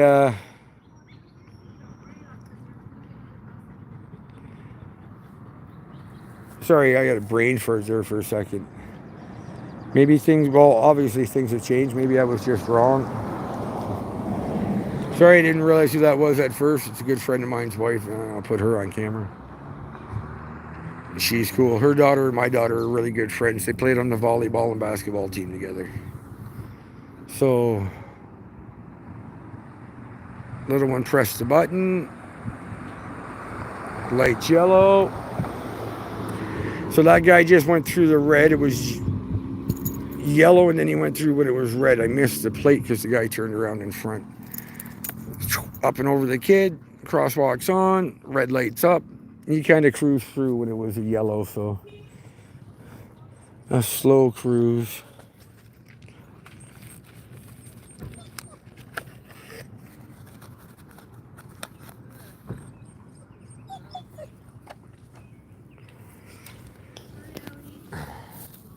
sorry, I got a brain fart there for a second. Maybe things, well, obviously things have changed. Maybe I was just wrong. Sorry, I didn't realize who that was at first. It's a good friend of mine's wife. I'll put her on camera. She's cool. Her daughter and my daughter are really good friends. They played on the volleyball and basketball team together. So, little one pressed the button. Light yellow. So that guy just went through the red. It was yellow and then he went through when it was red. I missed the plate because the guy turned around in front. Up and over the kid, crosswalks on, red lights up. He kind of cruised through when it was a yellow, so a slow cruise.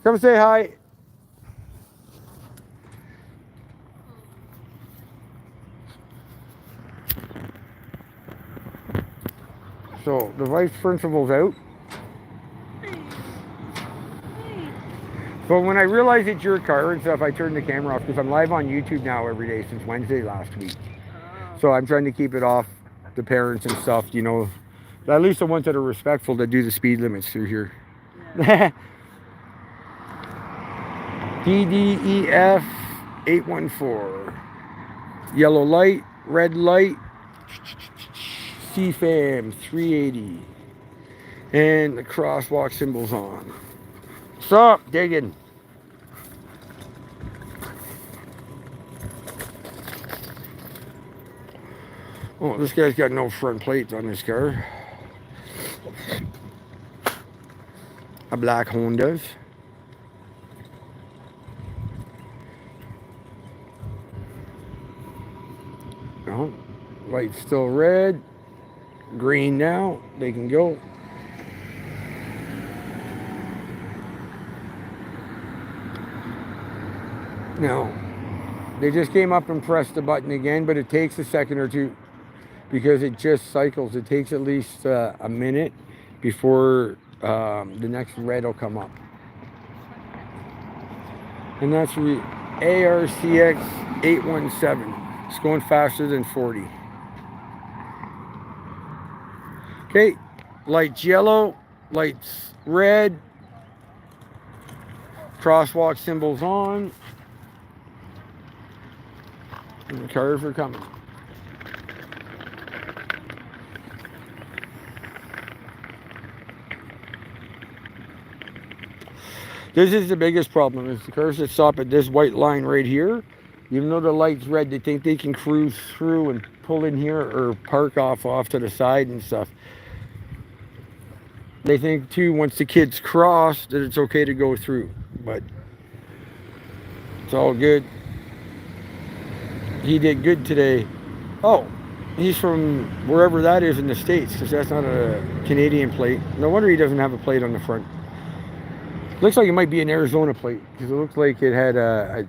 Come say hi. So the vice principal's out. But when I realize it's your car and stuff, I turn the camera off because I'm live on YouTube now every day since Wednesday last week. So I'm trying to keep it off the parents and stuff, you know. At least the ones that are respectful that do the speed limits through here. Yeah. DDEF 814. Yellow light, red light. CFAM 380. And the crosswalk symbol's on. Stop digging. Oh, this guy's got no front plates on his car. A black Honda's. Oh, light's still red. Green now. They can go. No. They just came up and pressed the button again, but it takes a second or two because it just cycles. It takes at least a minute before the next red will come up. And that's ARCX 817. It's going faster than 40. Okay, lights yellow, lights red, crosswalk symbols on, and the cars are coming. This is the biggest problem, is the cars that stop at this white line right here. Even though the light's red, they think they can cruise through and pull in here or park off to the side and stuff. They think too, once the kids cross, that it's okay to go through, but it's all good. He did good today. Oh, he's from wherever that is in the States, because that's not a Canadian plate. No wonder he doesn't have a plate on the front. Looks like it might be an Arizona plate, because it looks like it had a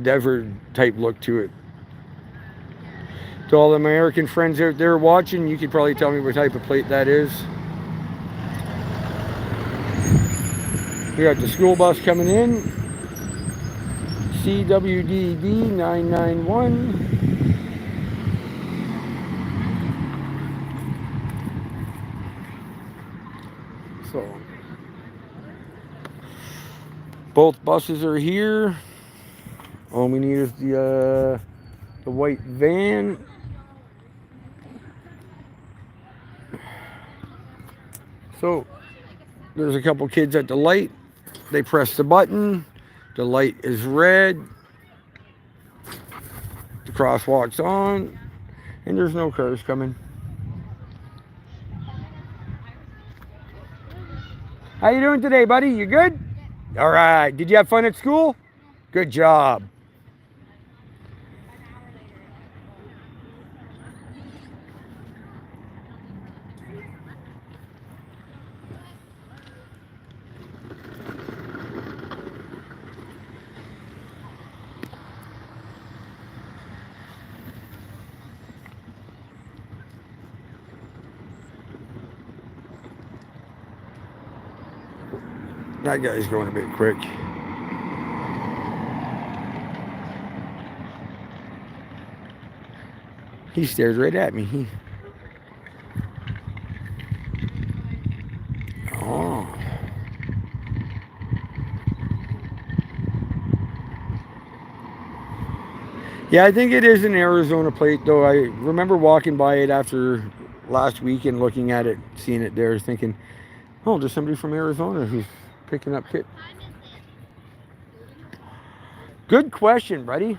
desert type look to it. To all the American friends out there watching, you could probably tell me what type of plate that is. We got the school bus coming in. CWDD 991. So, both buses are here. All we need is the white van. So, there's a couple kids at the light. They press the button. The light is red. The crosswalk's on. And there's no cars coming. How you doing today, buddy? You good? All right. Did you have fun at school? Good job. That guy's going a bit quick. He stares right at me. Oh. Yeah, I think it is an Arizona plate, though. I remember walking by it after last week and looking at it, seeing it there, thinking, oh, there's somebody from Arizona who's picking up kit. Good question, buddy.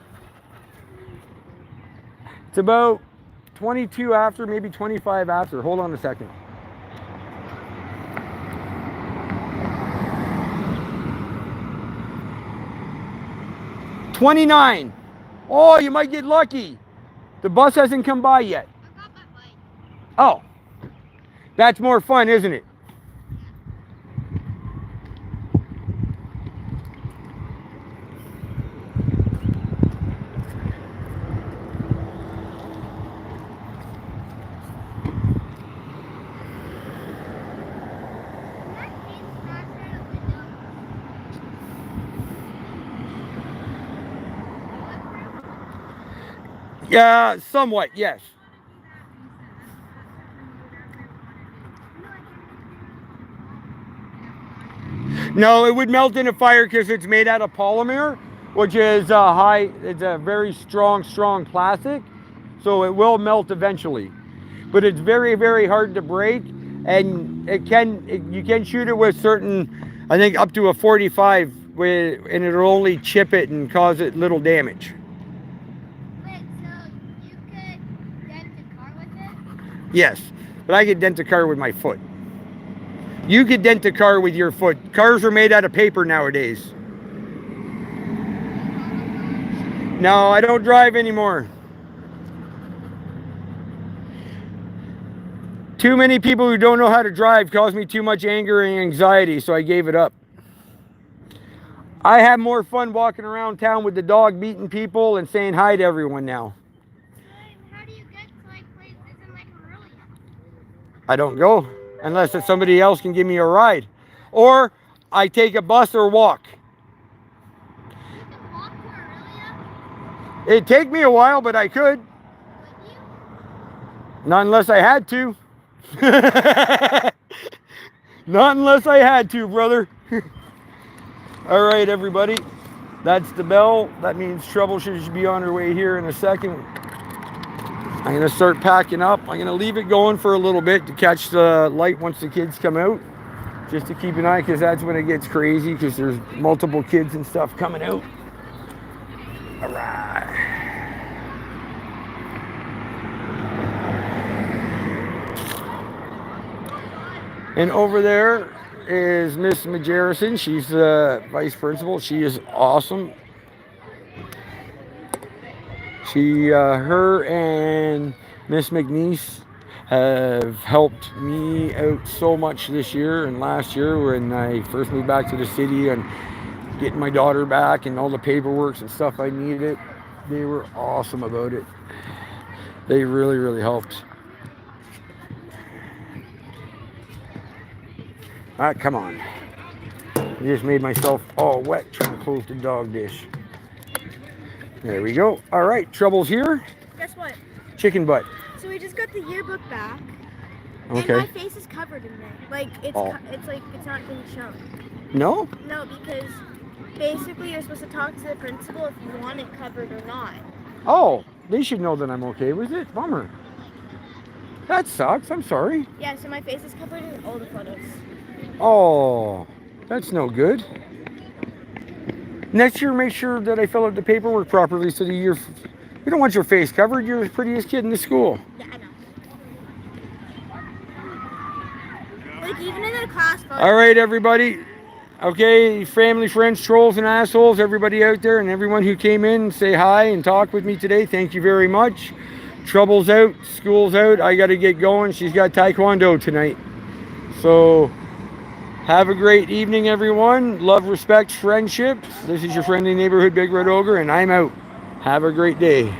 It's about 22 after, maybe 25 after. Hold on a second. $29. Oh, you might get lucky. The bus hasn't come by yet. Oh, that's more fun, isn't it? Yeah, somewhat, yes. No, it would melt in a fire because it's made out of polymer, which is it's a very strong plastic, so it will melt eventually. But it's very, very hard to break, and you can shoot it with certain, I think up to a 45, and it'll only chip it and cause it little damage. Wait, so you could dent a car with it? Yes, but I could dent a car with my foot. You could dent a car with your foot. Cars are made out of paper nowadays. No, I don't drive anymore. Too many people who don't know how to drive cause me too much anger and anxiety, so I gave it up. I have more fun walking around town with the dog beating people and saying hi to everyone now. How do you get to like places in like Aurelia? I don't go unless it's somebody else can give me a ride. Or I take a bus or walk. You can walk to Aurelia? It'd take me a while, but I could. Would you? Not unless I had to. Not unless I had to, brother. All right, everybody. That's the bell. That means trouble should be on her way here in a second. I'm going to start packing up. I'm going to leave it going for a little bit to catch the light once the kids come out. Just to keep an eye, because that's when it gets crazy, because there's multiple kids and stuff coming out. All right. And over there is Miss Majerison. She's the vice principal. She is awesome. Her and Miss McNeese have helped me out so much this year and last year when I first moved back to the city and getting my daughter back and all the paperwork and stuff I needed. They were awesome about it. They really, really helped. Come on. I just made myself all wet trying to close the dog dish. There we go. All right, trouble's here. Guess what? Chicken butt. So we just got the yearbook back. Okay. And my face is covered in it. Like it's Oh. it's like it's not being shown. No? No, because basically you're supposed to talk to the principal if you want it covered or not. Oh, they should know that I'm okay with it. Bummer. That sucks. I'm sorry. Yeah, so my face is covered in all the photos. Oh, that's no good. Next year, make sure that I fill out the paperwork properly so that you don't want your face covered. You're the prettiest kid in the school. Yeah, I know. Like even in the class photo. All right, everybody. Okay, family, friends, trolls, and assholes, everybody out there, and everyone who came in, say hi and talk with me today. Thank you very much. Trouble's out, school's out. I got to get going. She's got taekwondo tonight. So have a great evening, everyone. Love, respect, friendship. This is your friendly neighborhood Big Red Ogre, and I'm out. Have a great day.